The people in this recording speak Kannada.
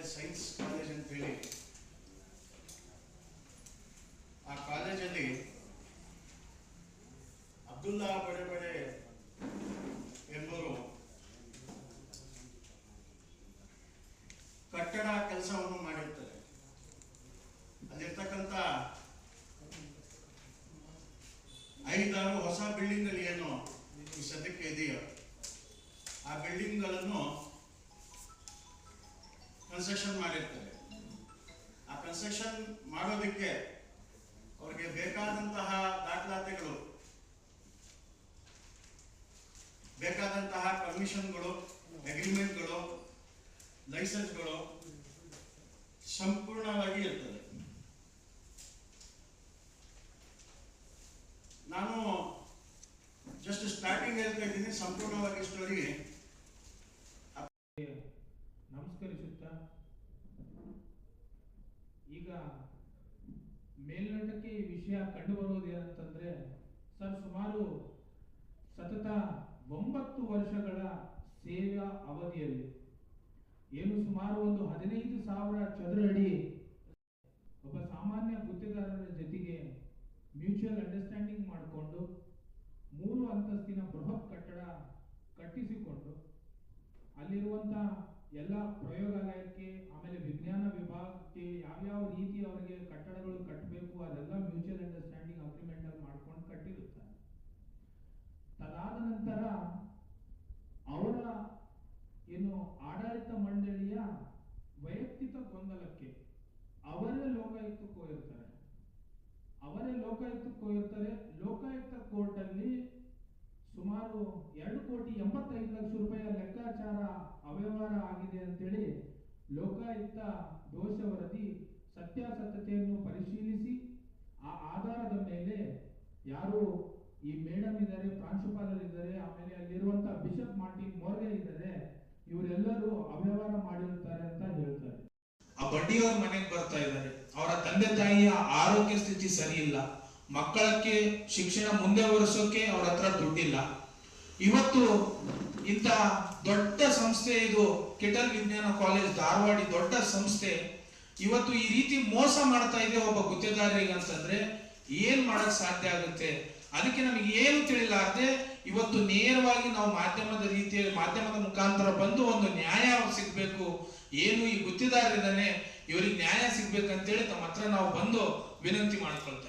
ಕಾಲೇಜ್ ಸೈನ್ಸ್ ಕಾಲೇಜ್ ಅಂತ ಹೇಳಿ, ಆ ಕಾಲೇಜಲ್ಲಿ ಅಬ್ದುಲ್ಲಾ ಬಡೆ ಎಂಬುವರು ಕಟ್ಟಡ ಕೆಲಸವನ್ನು ಮಾಡಿರ್ತಾರೆ. ಅಲ್ಲಿರ್ತಕ್ಕಂಥ 5-6 ಹೊಸ ಬಿಲ್ಡಿಂಗ್ ಗಳು ಏನು ಈ ಸದ್ಯಕ್ಕೆ ಇದೆಯೋ ಆ ಬಿಲ್ಡಿಂಗ್ ಗಳನ್ನು ಕನ್ಸ್ಟ್ರಕ್ಷನ್ ಮಾಡಿರ್ತಾರೆ. ಆ ಕನ್ಸ್ಟ್ರಕ್ಷನ್ ಮಾಡೋದಕ್ಕೆ ಅವ್ರಿಗೆ ಬೇಕಾದಂತಹ ದಾಖಲಾತಿಗಳು, ಬೇಕಾದಂತಹ ಪರ್ಮಿಷನ್ಗಳು, ಅಗ್ರಿಮೆಂಟ್ಗಳು, ಲೈಸೆನ್ಸ್ಗಳು ಸಂಪೂರ್ಣವಾಗಿ ಇರ್ತದೆ. ನಾನು ಜಸ್ಟ್ ಸ್ಟಾರ್ಟಿಂಗ್ ಹೇಳ್ತಾ ಇದ್ದೀನಿ, ಸಂಪೂರ್ಣವಾಗಿ ಸ್ಟೋರಿ ನಮಸ್ಕರಿಸುತ್ತಾ, ಈಗ ಮೇಲ್ನೋಟಕ್ಕೆ ಈ ವಿಷಯ ಕಂಡು ಬರುವುದೇನಂತಂದ್ರೆ, ಸರ್ ಸುಮಾರು ಸತತ 9 ವರ್ಷಗಳ ಸೇವಾ ಅವಧಿಯಲ್ಲಿ ಏನು ಸುಮಾರು ಒಂದು 15,000 ಚದರ ಅಡಿ ಒಬ್ಬ ಸಾಮಾನ್ಯ ಗುತ್ತಿಗೆದಾರರ ಜೊತೆಗೆ ಮ್ಯೂಚುವಲ್ ಅಂಡರ್ಸ್ಟ್ಯಾಂಡಿಂಗ್ ಮಾಡಿಕೊಂಡು 3 ಅಂತಸ್ತಿನ ಬೃಹತ್ ಕಟ್ಟಡ ಕಟ್ಟಿಸಿಕೊಂಡು ಅಲ್ಲಿರುವಂತ ಎಲ್ಲ ಪ್ರಯೋಗಾಲಯಕ್ಕೆ, ಆಮೇಲೆ ವಿಜ್ಞಾನ ವಿಭಾಗಕ್ಕೆ ಯಾವ್ಯಾವ ರೀತಿ ಅವರಿಗೆ ಕಟ್ಟಡಗಳು ಕಟ್ಟಬೇಕು ಅದೆಲ್ಲ ಮ್ಯೂಚುವಲ್ ಅಂಡರ್ಸ್ಟ್ಯಾಂಡಿಂಗ್ ಅಗ್ರಿಮೆಂಟ್ ಅಲ್ಲಿ ಮಾಡ್ಕೊಂಡು ಕಟ್ಟಿರುತ್ತಾರೆ. ತದಾದ ನಂತರ ಅವರ ಏನು ಆಡಳಿತ ಮಂಡಳಿಯ ವೈಯಕ್ತಿಕ ಗೊಂದಲಕ್ಕೆ ಅವರೇ ಲೋಕಾಯುಕ್ತಕ್ಕೆ ಹೋಗಿರ್ತಾರೆ. ಲೋಕಾಯುಕ್ತ ಕೋರ್ಟ್ ಅಲ್ಲಿ ಸುಮಾರು 2,85,00,000 ರೂಪಾಯಿಯ ಲೆಕ್ಕಾಚಾರ ಅವ್ಯವಹಾರ ಆಗಿದೆ ಅಂತೇಳಿ ಲೋಕಾಯುಕ್ತ ದೋಷ ವರದಿ ಸತ್ಯಾಸತ್ಯತೆಯನ್ನು ಪರಿಶೀಲಿಸಿ ಆ ಆಧಾರದ ಮೇಲೆ ಯಾರು ಈ ಮೇಡಮ್ ಇದ್ದಾರೆ, ಪ್ರಾಂಶುಪಾಲರಿದ್ದಾರೆ, ಆಮೇಲೆ ಅಲ್ಲಿರುವಂತಹ ಬಿಷಪ್ ಮಾರ್ಟಿನ್ ಮೋರ್ಗೆ ಇದ್ದಾರೆ, ಇವರೆಲ್ಲರೂ ಅವ್ಯವಹಾರ ಮಾಡಿರುತ್ತಾರೆ ಅಂತ ಹೇಳ್ತಾರೆ. ಆ ಬಡ್ಡಿಯವ್ರ ಮನೆಗೆ ಬರ್ತಾ ಇದ್ದಾರೆ. ಅವರ ತಂದೆ ತಾಯಿಯ ಆರೋಗ್ಯ ಸ್ಥಿತಿ ಸರಿ ಇಲ್ಲ, ಮಕ್ಕಳಕ್ಕೆ ಶಿಕ್ಷಣ ಮುಂದೆ ವರೆಸೋಕೆ ಅವರ ಹತ್ರ ದುಡ್ಡಿಲ್ಲ. ಇವತ್ತು ಇಂಥ ದೊಡ್ಡ ಸಂಸ್ಥೆ, ಇದು ಕಿಟಲ್ ವಿಜ್ಞಾನ ಕಾಲೇಜ್ ಧಾರವಾಡ, ದೊಡ್ಡ ಸಂಸ್ಥೆ ಇವತ್ತು ಈ ರೀತಿ ಮೋಸ ಮಾಡ್ತಾ ಇದೆ ಒಬ್ಬ ಗುತ್ತಿಗೆದಾರರಿಗೆ ಅಂತಂದ್ರೆ ಏನ್ ಮಾಡಕ್ ಸಾಧ್ಯ ಆಗುತ್ತೆ? ಅದಕ್ಕೆ ನಮಗೆ ಏನು ತಿಳಿಲಾರದೆ ಇವತ್ತು ನೇರವಾಗಿ ನಾವು ಮಾಧ್ಯಮದ ಮುಖಾಂತರ ಬಂದು ಒಂದು ನ್ಯಾಯ ಸಿಗ್ಬೇಕು, ಏನು ಈ ಗುತ್ತಿಗೆದಾರರಿದ್ದಾನೆ ಇವರಿಗೆ ನ್ಯಾಯ ಸಿಗ್ಬೇಕಂತೇಳಿ ತಮ್ಮ ಹತ್ರ ನಾವು ಬಂದು ವಿನಂತಿ ಮಾಡ್ಕೊಳ್ತಾ